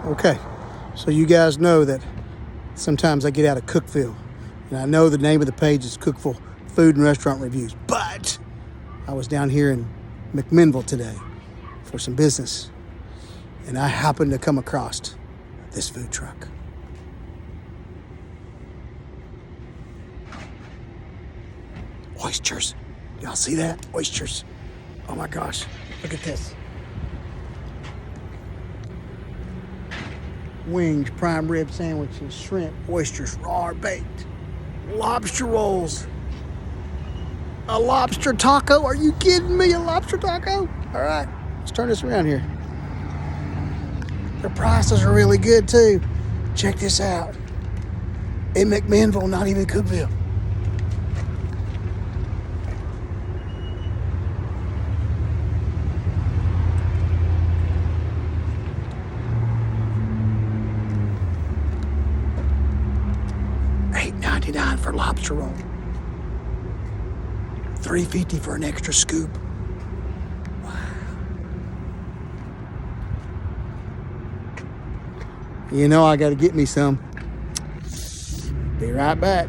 Okay, so you guys know that sometimes I get out of Cookville, and I know the name of the page is Cookville Food and Restaurant Reviews, but I was down here in McMinnville today for some business, and I happened to come across this food truck. Oysters. Y'all see that? Oysters. Oh my gosh, look at this. Wings, prime rib sandwiches, shrimp, oysters, raw or baked, lobster rolls, a lobster taco. Are you kidding me? A lobster taco? All right, let's turn this around here. Their prices are really good too. Check this out. In McMinnville, not even Cookville. $8.99 for lobster roll. $3.50 for an extra scoop. Wow. You know I got to get me some. Be right back.